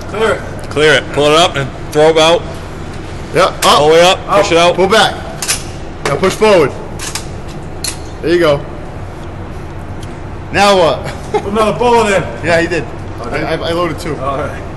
Clear it. Clear it. Pull it up and throw it out. Yeah, up. All the way up. Push it out. Pull back. Now push forward. There you go. Now what? Put another ball in there. Yeah, he did. I loaded 2. All right.